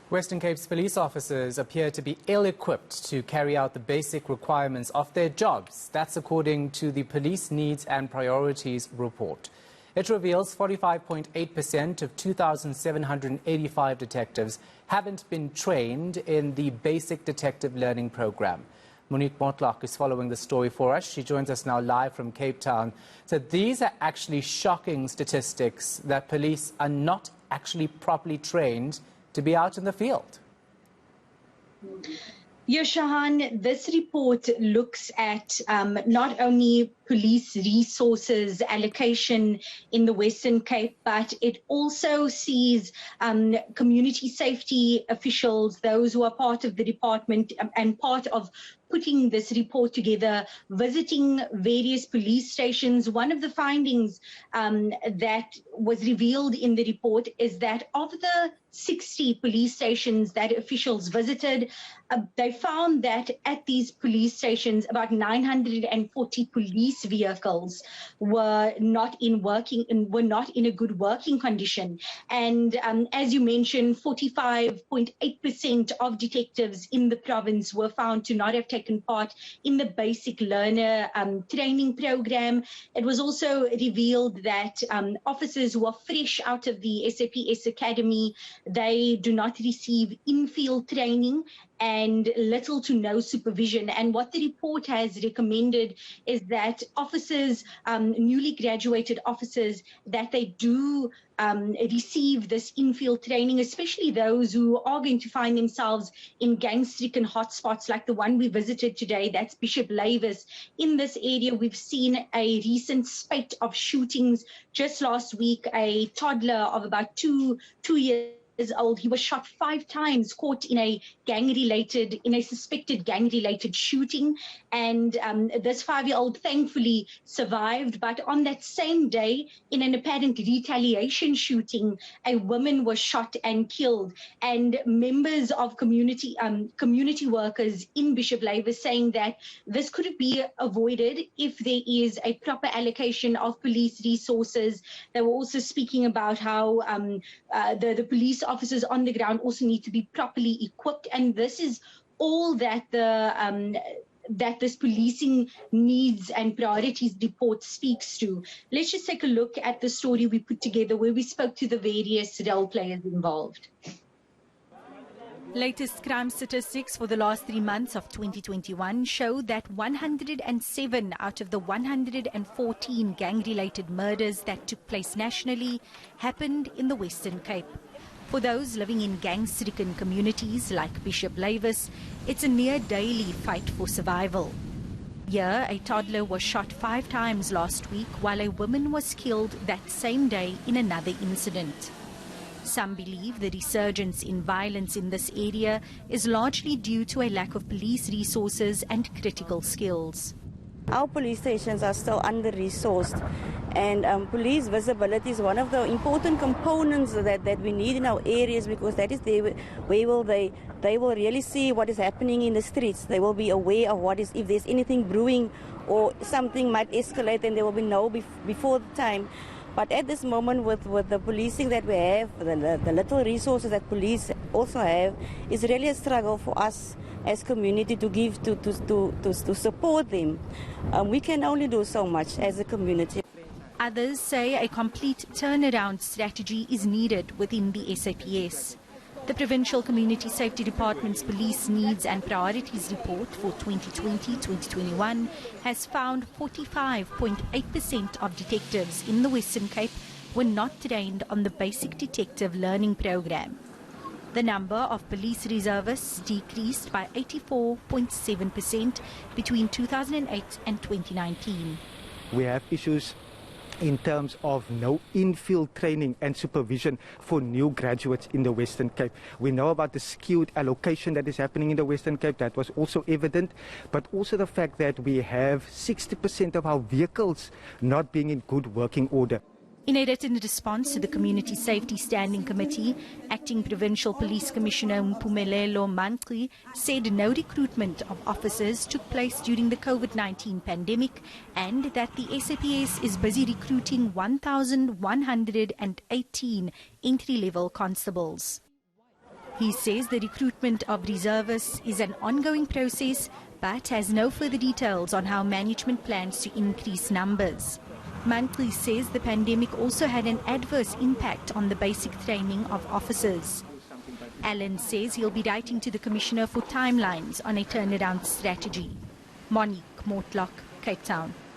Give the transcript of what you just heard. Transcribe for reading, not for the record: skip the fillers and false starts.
Western Cape's police officers appear to be ill-equipped to carry out the basic requirements of their jobs. That's according to the Police Needs and Priorities report. It reveals 45.8% of 2,785 detectives haven't been trained in the basic detective learning program. Monique Mortlock is following the story for us. She joins us now live from Cape Town. So these are actually shocking statistics that police are not actually properly trained to be out in the field. Yes, Shahan, this report looks at not only police resources allocation in the Western Cape, but it also sees community safety officials, those who are part of the department and part of putting this report together, visiting various police stations. One of the findings that was revealed in the report is that of the 60 police stations that officials visited, they found that at these police stations, about 940 police vehicles were not in a good working condition. And as you mentioned, 45.8% of detectives in the province were found to not have taken part in the basic learner training program. It was also revealed that officers who are fresh out of the SAPS Academy, they do not receive in-field training and little to no supervision. And what the report has recommended is that officers, newly graduated officers, that they do receive this in-field training, especially those who are going to find themselves in gang-stricken hotspots like the one we visited today, that's Bishop Lavis. In this area, we've seen a recent spate of shootings. Just last week, a toddler of about two years old, he was shot 5 times, caught in a suspected gang-related shooting. And this 5-year-old thankfully survived. But on that same day, in an apparent retaliation shooting, a woman was shot and killed. And members of community workers in Bishop Lavis saying that this could be avoided if there is a proper allocation of police resources. They were also speaking about how the police officers on the ground also need to be properly equipped, and this is all that that this policing needs and priorities report speaks to. Let's just take a look at the story we put together where we spoke to the various role players involved. Latest crime statistics for the last 3 months of 2021 show that 107 out of the 114 gang-related murders that took place nationally happened in the Western Cape. For those living in gang-stricken communities like Bishop Lavis, it's a near-daily fight for survival. Here, a toddler was shot 5 times last week, while a woman was killed that same day in another incident. Some believe the resurgence in violence in this area is largely due to a lack of police resources and critical skills. Our police stations are still under-resourced, and police visibility is one of the important components that we need in our areas, because that is they will really see what is happening in the streets. They will be aware of what is, if there's anything brewing or something might escalate, and they will be know before the time. But at this moment, with the policing that we have, the little resources that police also have, is really a struggle for us as community to give to support them. We can only do so much as a community. Others say a complete turnaround strategy is needed within the SAPS. The Provincial Community Safety Department's Police Needs and Priorities report for 2020-2021 has found 45.8% of detectives in the Western Cape were not trained on the basic detective learning program. The number of police reservists decreased by 84.7% between 2008 and 2019. We have issues in terms of no in-field training and supervision for new graduates in the Western Cape. We know about the skewed allocation that is happening in the Western Cape. That was also evident, but also the fact that we have 60% of our vehicles not being in good working order. In a written response to the Community Safety Standing Committee, Acting Provincial Police Commissioner Mpumelelo Mantri said no recruitment of officers took place during the COVID-19 pandemic, and that the SAPS is busy recruiting 1,118 entry-level constables. He says the recruitment of reservists is an ongoing process, but has no further details on how management plans to increase numbers. Mantli says the pandemic also had an adverse impact on the basic training of officers. Allen says he'll be writing to the Commissioner for timelines on a turnaround strategy. Monique Mortlock, Cape Town.